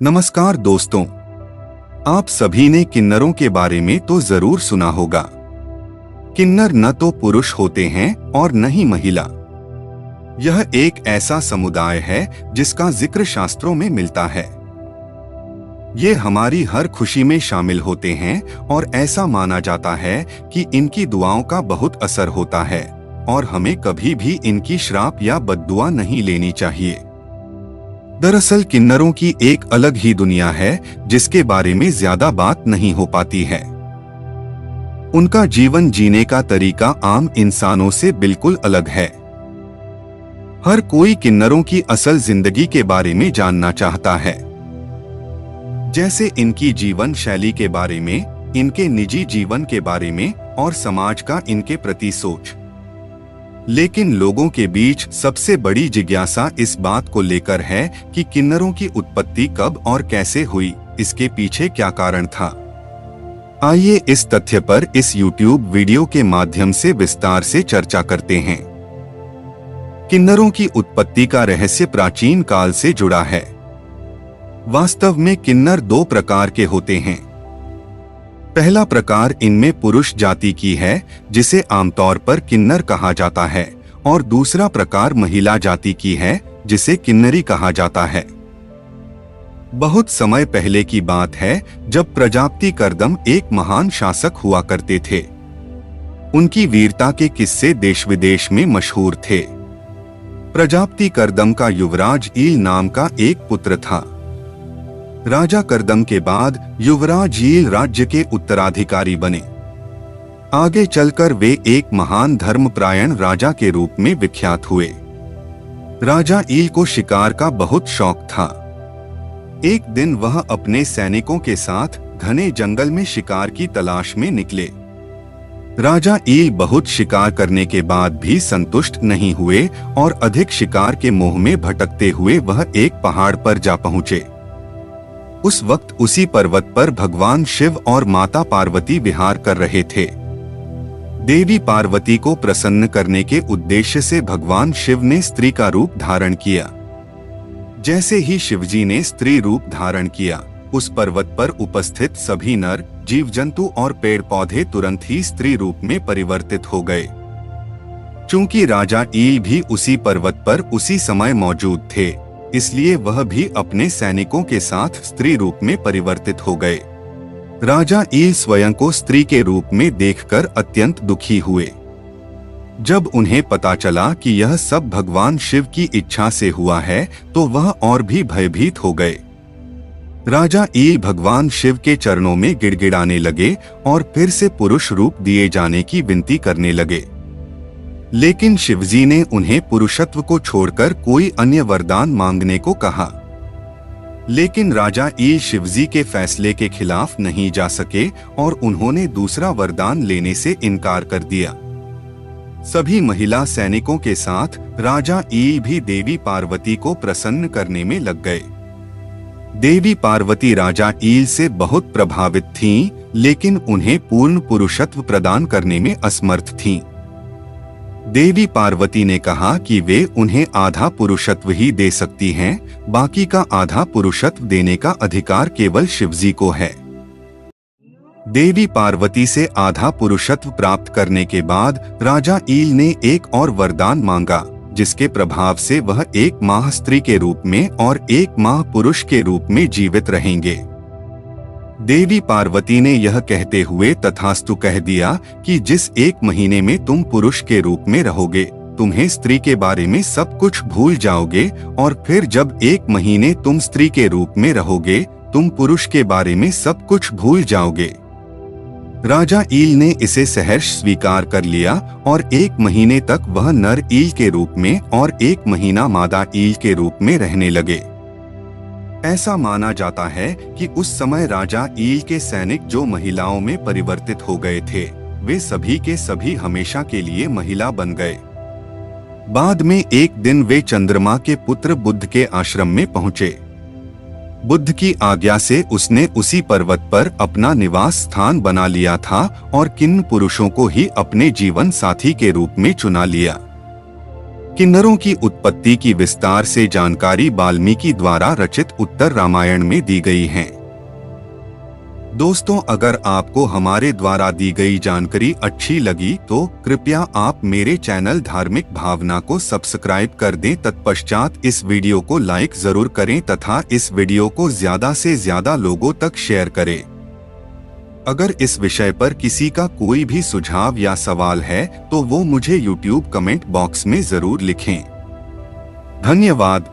नमस्कार दोस्तों, आप सभी ने किन्नरों के बारे में तो जरूर सुना होगा। किन्नर न तो पुरुष होते हैं और न ही महिला। यह एक ऐसा समुदाय है जिसका जिक्र शास्त्रों में मिलता है। ये हमारी हर खुशी में शामिल होते हैं और ऐसा माना जाता है कि इनकी दुआओं का बहुत असर होता है और हमें कभी भी इनकी श्राप या बद्दुआ नहीं लेनी चाहिए। दरअसल किन्नरों की एक अलग ही दुनिया है जिसके बारे में ज्यादा बात नहीं हो पाती है। उनका जीवन जीने का तरीका आम इंसानों से बिल्कुल अलग है। हर कोई किन्नरों की असल जिंदगी के बारे में जानना चाहता है, जैसे इनकी जीवन शैली के बारे में, इनके निजी जीवन के बारे में और समाज का इनके प्रति सोच। लेकिन लोगों के बीच सबसे बड़ी जिज्ञासा इस बात को लेकर है कि किन्नरों की उत्पत्ति कब और कैसे हुई, इसके पीछे क्या कारण था। आइए इस तथ्य पर इस YouTube वीडियो के माध्यम से विस्तार से चर्चा करते हैं। किन्नरों की उत्पत्ति का रहस्य प्राचीन काल से जुड़ा है। वास्तव में किन्नर दो प्रकार के होते हैं। पहला प्रकार इनमें पुरुष जाति की है, जिसे आमतौर पर किन्नर कहा जाता है, और दूसरा प्रकार महिला जाति की है, जिसे किन्नरी कहा जाता है। बहुत समय पहले की बात है जब प्रजापति करदम एक महान शासक हुआ करते थे। उनकी वीरता के किस्से देश विदेश में मशहूर थे। प्रजापति करदम का युवराज ईल नाम का एक पुत्र था। राजा करदम के बाद युवराज ईल राज्य के उत्तराधिकारी बने। आगे चलकर वे एक महान धर्मपरायण राजा के रूप में विख्यात हुए। राजा ईल को शिकार का बहुत शौक था। एक दिन वह अपने सैनिकों के साथ घने जंगल में शिकार की तलाश में निकले। राजा ईल बहुत शिकार करने के बाद भी संतुष्ट नहीं हुए और अधिक शिकार के मोह में भटकते हुए वह एक पहाड़ पर जा पहुंचे। उस वक्त उसी पर्वत पर भगवान शिव और माता पार्वती विहार कर रहे थे। देवी पार्वती को प्रसन्न करने के उद्देश्य से भगवान शिव ने स्त्री का रूप धारण किया। जैसे ही शिवजी ने स्त्री रूप धारण किया, उस पर्वत पर उपस्थित सभी नर, जीव जंतु और पेड़ पौधे तुरंत ही स्त्री रूप में परिवर्तित हो गए। चूंकि राजा ईल भी उसी पर्वत पर उसी समय मौजूद थे, इसलिए वह भी अपने सैनिकों के साथ स्त्री रूप में परिवर्तित हो गए। राजा ईल स्वयं को स्त्री के रूप में देखकर अत्यंत दुखी हुए। जब उन्हें पता चला कि यह सब भगवान शिव की इच्छा से हुआ है, तो वह और भी भयभीत हो गए। राजा ईल भगवान शिव के चरणों में गिड़गिड़ाने लगे और फिर से पुरुष रूप दिए जाने की विनती करने लगे। लेकिन शिवजी ने उन्हें पुरुषत्व को छोड़कर कोई अन्य वरदान मांगने को कहा। लेकिन राजा ईल शिवजी के फैसले के खिलाफ नहीं जा सके और उन्होंने दूसरा वरदान लेने से इनकार कर दिया। सभी महिला सैनिकों के साथ राजा ईल भी देवी पार्वती को प्रसन्न करने में लग गए। देवी पार्वती राजा ईल से बहुत प्रभावित थीं, लेकिन उन्हें पूर्ण पुरुषत्व प्रदान करने में असमर्थ थीं। देवी पार्वती ने कहा कि वे उन्हें आधा पुरुषत्व ही दे सकती हैं, बाकी का आधा पुरुषत्व देने का अधिकार केवल शिवजी को है। देवी पार्वती से आधा पुरुषत्व प्राप्त करने के बाद राजा ईल ने एक और वरदान मांगा, जिसके प्रभाव से वह एक माह स्त्री के रूप में और एक माह पुरुष के रूप में जीवित रहेंगे। देवी पार्वती ने यह कहते हुए तथास्तु कह दिया कि जिस एक महीने में तुम पुरुष के रूप में रहोगे, तुम्हें स्त्री के बारे में सब कुछ भूल जाओगे, और फिर जब एक महीने तुम स्त्री के रूप में रहोगे, तुम पुरुष के बारे में सब कुछ भूल जाओगे। राजा ईल ने इसे सहर्ष स्वीकार कर लिया और एक महीने तक वह नर ईल के रूप में और एक महीना मादा ईल के रूप में रहने लगे। ऐसा माना जाता है कि उस समय राजा ईल के सैनिक जो महिलाओं में परिवर्तित हो गए थे, वे सभी के सभी हमेशा के लिए महिला बन गए। बाद में एक दिन वे चंद्रमा के पुत्र बुद्ध के आश्रम में पहुंचे। बुद्ध की आज्ञा से उसने उसी पर्वत पर अपना निवास स्थान बना लिया था और किन्नर पुरुषों को ही अपने जीवन साथी के रूप में चुना लिया। किन्नरों की उत्पत्ति की विस्तार से जानकारी वाल्मीकि द्वारा रचित उत्तर रामायण में दी गई है। दोस्तों, अगर आपको हमारे द्वारा दी गई जानकारी अच्छी लगी तो कृपया आप मेरे चैनल धार्मिक भावना को सब्सक्राइब कर दें। तत्पश्चात इस वीडियो को लाइक जरूर करें तथा इस वीडियो को ज्यादा से ज्यादा लोगों तक शेयर करें। अगर इस विषय पर किसी का कोई भी सुझाव या सवाल है तो वो मुझे YouTube कमेंट बॉक्स में जरूर लिखें। धन्यवाद।